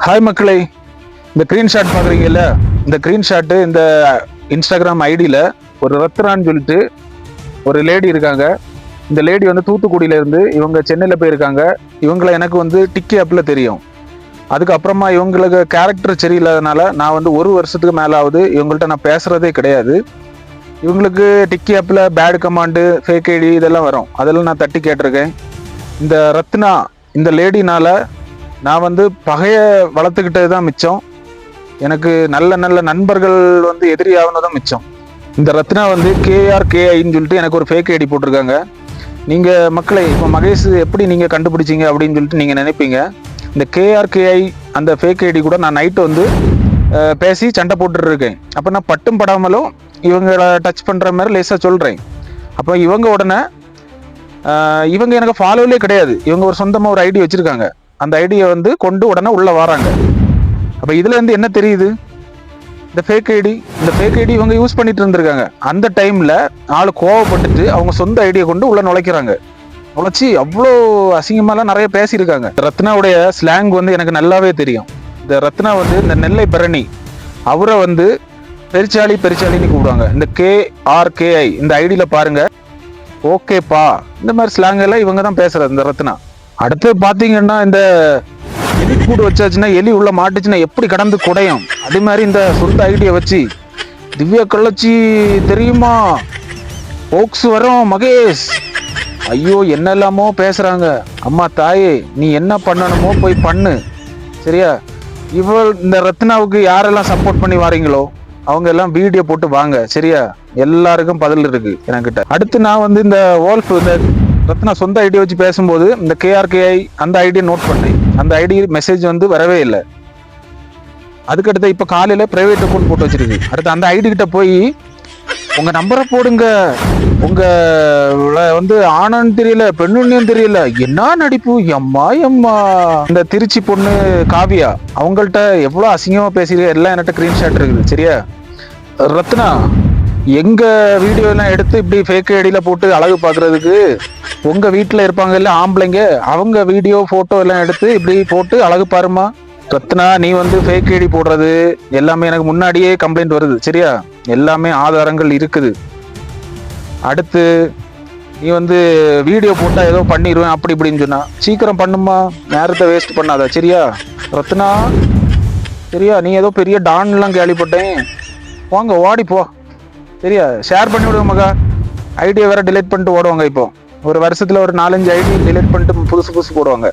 Hi மக்களே, இந்த screenshot பார்க்குறீங்கல்ல, இந்த ஸ்க்ரீன்ஷாட்டு இந்த இன்ஸ்டாகிராம் ஐடியில் ஒரு ரத்னான்னு சொல்லிட்டு ஒரு லேடி இருக்காங்க. இந்த லேடி வந்து தூத்துக்குடியிலேருந்து இவங்க சென்னையில் போயிருக்காங்க. இவங்களை எனக்கு வந்து டிக்கி ஆப்பில் தெரியும். அதுக்கப்புறமா இவங்களுக்கு கேரக்டர் சரியில்லாதனால நான் வந்து ஒரு வருஷத்துக்கு மேலே ஆகுது இவங்கள்ட்ட நான் பேசுகிறதே கிடையாது. இவங்களுக்கு டிக்கி ஆப்பில் பேட் கமாண்டு, ஃபேக் ஐடி இதெல்லாம் வரும். அதெல்லாம் நான் தட்டி கேட்டிருக்கேன். இந்த ரத்னா இந்த லேடினால் நான் வந்து பகையை வளர்த்துக்கிட்டது தான் மிச்சம். எனக்கு நல்ல நல்ல நண்பர்கள் வந்து எதிரி ஆகுனதும் மிச்சம். இந்த ரத்னா வந்து KRKIன்னு சொல்லிட்டு எனக்கு ஒரு ஃபேக் ஐடி போட்டிருக்காங்க. நீங்கள் மக்களை இப்போ மகேஷ் எப்படி நீங்கள் கண்டுபிடிச்சிங்க அப்படின்னு சொல்லிட்டு நீங்கள் நினைப்பீங்க. இந்த KRKI அந்த ஃபேக் ஐடி கூட நான் நைட்டு வந்து பேசி சண்டை போட்டுருக்கேன். அப்போ நான் பட்டும் படாமலும் இவங்களை டச் பண்ணுற மாதிரி லேசாக சொல்கிறேன். அப்போ இவங்க உடனே இவங்க எனக்கு ஃபாலோவிலே கிடையாது. இவங்க ஒரு சொந்தமாக ஒரு ஐடி வச்சுருக்காங்க. அந்த ஐடியை வந்து கொண்டு உடனே உள்ளே வராங்க. அப்போ இதுல இருந்து என்ன தெரியுது, இந்த ஃபேக் ஐடி இவங்க யூஸ் பண்ணிட்டு இருந்திருக்காங்க. அந்த டைம்ல ஆள் கோவப்பட்டுட்டு அவங்க சொந்த ஐடியை கொண்டு உள்ள நுழைக்கிறாங்க. நுழைச்சி அவ்வளோ அசிங்கமாலாம் நிறைய பேசியிருக்காங்க. ரத்னாவுடைய ஸ்லாங் வந்து எனக்கு நல்லாவே தெரியும். இந்த ரத்னா வந்து இந்த நெல்லை பரணி அவரை வந்து பெருச்சாளின்னு கூப்பிடுவாங்க. இந்த KRKI இந்த ஐடியில பாருங்க, ஓகேப்பா இந்த மாதிரி ஸ்லாங் எல்லாம் இவங்க தான் பேசுறது இந்த ரத்னா. அடுத்து பாத்தீங்கன்னா இந்த எலி கூடு வச்சாச்சுன்னா எலி உள்ள மாட்டுச்சுன்னா எப்படி கடந்து குடையும், அதே மாதிரி இந்த சொந்த ஐடியா வச்சு திவ்யா கள்ளச்சி தெரியுமா, போக்ஸ் வரும் மகேஷ், ஐயோ என்னெல்லாமோ பேசுறாங்க. அம்மா தாயே நீ என்ன பண்ணணுமோ போய் பண்ணு சரியா. இந்த ரத்னாவுக்கு யாரெல்லாம் சப்போர்ட் பண்ணி வாரீங்களோ அவங்க எல்லாம் வீடியோ போட்டு வாங்க சரியா. எல்லாருக்கும் பதில் இருக்கு என்கிட்ட. அடுத்து நான் வந்து இந்த வோல்ஃப் இந்த ரத்னா சொந்த ஐடி வச்சு பேசும்போது இந்த KRKI அந்த ஐடியை நோட் பண்ணேன். அந்த ஐடி மெசேஜ் வந்து வரவே இல்லை. அதுக்கடுத்து இப்போ காலையில பிரைவேட் அக்கௌண்ட் போட்டு வச்சிருக்கு. அடுத்து அந்த ஐடி கிட்ட போய் உங்க நம்பரை போடுங்க, உங்க வந்து ஆணுன்னு தெரியல பெண்ணுன்னு தெரியல, என்ன நடிப்பு எம்மா. இந்த திருச்சி பொண்ணு காவியா அவங்கள்ட்ட எவ்வளோ அசிங்கமா பேசிருக்கு. எல்லாம் என்கிட்ட ஸ்கிரீன்ஷாட் இருக்குது சரியா. ரத்னா எங்க வீடியோ எல்லாம் எடுத்து இப்படி ஃபேக் ஐடியில போட்டு அழகு பாக்குறதுக்கு உங்க வீட்டுல இருப்பாங்க இல்ல ஆம்பளைங்க, அவங்க வீடியோ போட்டோ எல்லாம் எடுத்து இப்படி போட்டு அழகு பாருமா. ரத்னா நீ வந்து ஃபேக் ஐடி போடுறது எல்லாமே எனக்கு முன்னாடியே கம்ப்ளைண்ட் வருது சரியா. எல்லாமே ஆதாரங்கள் இருக்குது. அடுத்து நீ வந்து வீடியோ போட்டா ஏதோ பண்ணிடுவேன் அப்படி இப்படின்னு சொன்னா சீக்கிரம் பண்ணுமா, நேரத்தை வேஸ்ட் பண்ணாத சரியா. ரத்னா சரியா, நீ ஏதோ பெரிய டான்லாம் கேள்விப்பட்டேன், வாங்க ஓடி போ சரியா. ஷேர் பண்ணி விடுங்க மகா. ஐடியை வேற டிலீட் பண்ணிட்டு ஓடுவாங்க. இப்போ ஒரு வருஷத்துல ஒரு 4-5 ஐடி டிலீட் பண்ணிட்டு புதுசு போடுவாங்க.